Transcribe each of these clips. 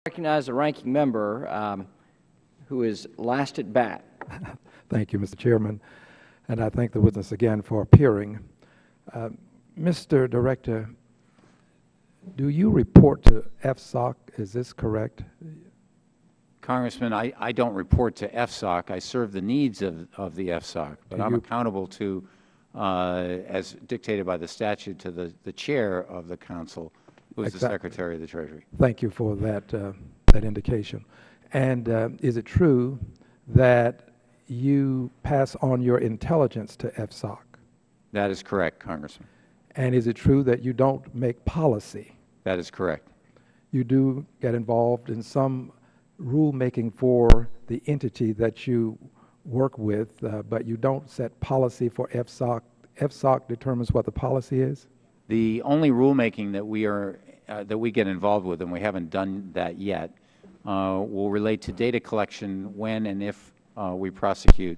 Recognize the ranking member who is last at bat. Thank you, Mr. Chairman, and I thank the witness again for appearing. Mr. Director, do you report to FSOC? Is this correct? Congressman, I don't report to FSOC. I serve the needs of the FSOC, but I'm accountable to, as dictated by the statute, to the chair of the council, who is the Secretary of the Treasury. Thank you for that, that indication. And is it true that you pass on your intelligence to FSOC? That is correct, Congressman. And is it true that you don't make policy? That is correct. You do get involved in some rulemaking for the entity that you work with, but you don't set policy for FSOC. FSOC determines what the policy is? The only rulemaking that we get involved with, and we haven't done that yet, will relate to data collection when and if we prosecute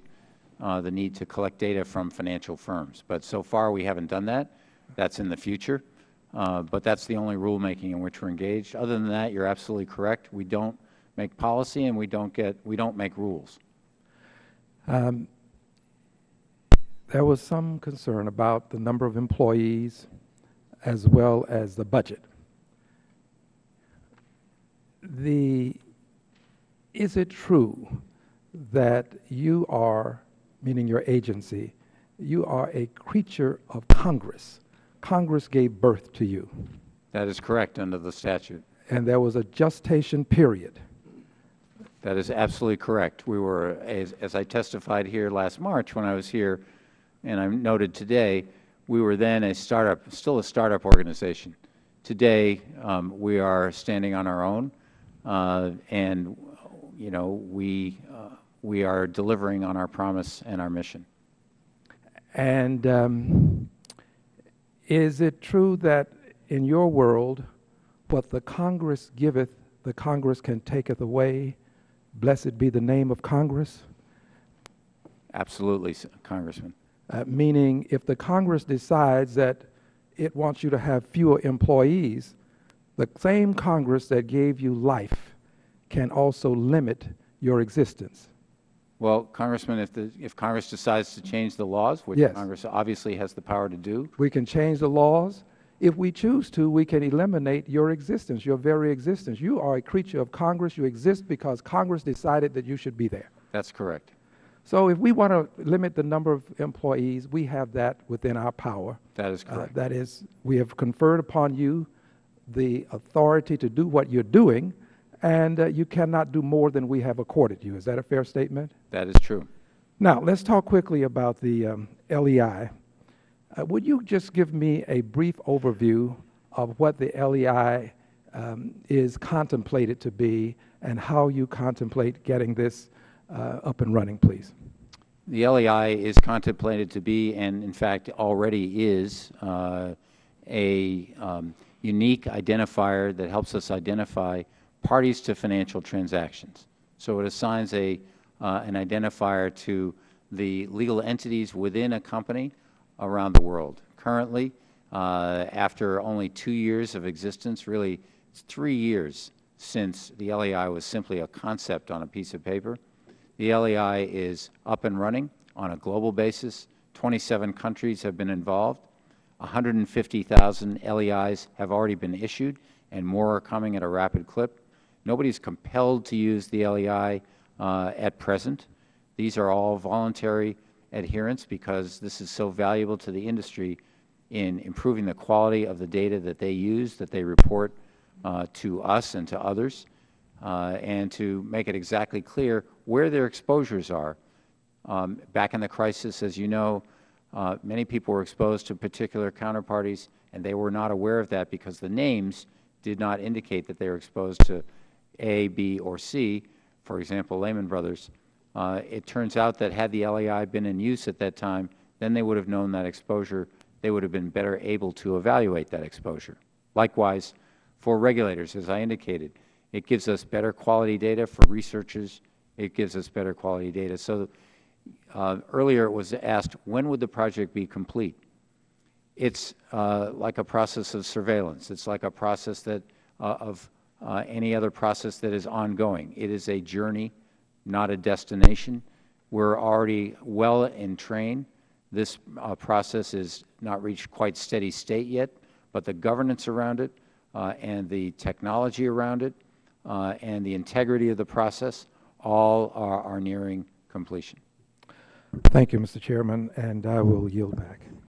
the need to collect data from financial firms. But so far we haven't done that. That's in the future. But that's the only rulemaking in which we're engaged. Other than that, you're absolutely correct. We don't make policy and we don't make rules. There was some concern about the number of employees as well as the budget. Is it true that you are, meaning your agency, you are a creature of Congress? Congress gave birth to you. That is correct under the statute. And there was a gestation period. That is absolutely correct. We were, as I testified here last March when I was here, and I noted today, we were then a startup, still a startup organization. Today, we are standing on our own, and you know, we are delivering on our promise and our mission. And is it true that in your world, what the Congress giveth, the Congress can taketh away? Blessed be the name of Congress? Absolutely, Congressman. Meaning, if the Congress decides that it wants you to have fewer employees, the same Congress that gave you life can also limit your existence. Well, Congressman, if Congress decides to change the laws, which yes, Congress obviously has the power to do. We can change the laws. If we choose to, we can eliminate your existence, your very existence. You are a creature of Congress. You exist because Congress decided that you should be there. That's correct. So if we want to limit the number of employees, we have that within our power. That is correct. That is, we have conferred upon you the authority to do what you're doing, and you cannot do more than we have accorded you. Is that a fair statement? That is true. Now, let's talk quickly about the LEI. Would you just give me a brief overview of what the LEI is contemplated to be and how you contemplate getting this up and running, please? The LEI is contemplated to be, and in fact already is, a unique identifier that helps us identify parties to financial transactions. So it assigns an identifier to the legal entities within a company around the world. Currently, after only 2 years of existence, really it's 3 years since the LEI was simply a concept on a piece of paper, the LEI is up and running on a global basis. 27 countries have been involved. 150,000 LEIs have already been issued, and more are coming at a rapid clip. Nobody is compelled to use the LEI at present. These are all voluntary adherence because this is so valuable to the industry in improving the quality of the data that they use, that they report to us and to others, and to make it exactly clear where their exposures are. Back in the crisis, as you know, many people were exposed to particular counterparties, and they were not aware of that because the names did not indicate that they were exposed to A, B, or C, for example, Lehman Brothers. It turns out that had the LEI been in use at that time, then they would have known that exposure. They would have been better able to evaluate that exposure. Likewise, for regulators, as I indicated, it gives us better quality data for researchers. It gives us better quality data. So earlier it was asked, when would the project be complete? It's like a process of surveillance. It's like a process that, of any other process that is ongoing. It is a journey, not a destination. We're already well in train. This process is not reached quite steady state yet, but the governance around it and the technology around it and the integrity of the process all are nearing completion. Thank you, Mr. Chairman, and I will yield back.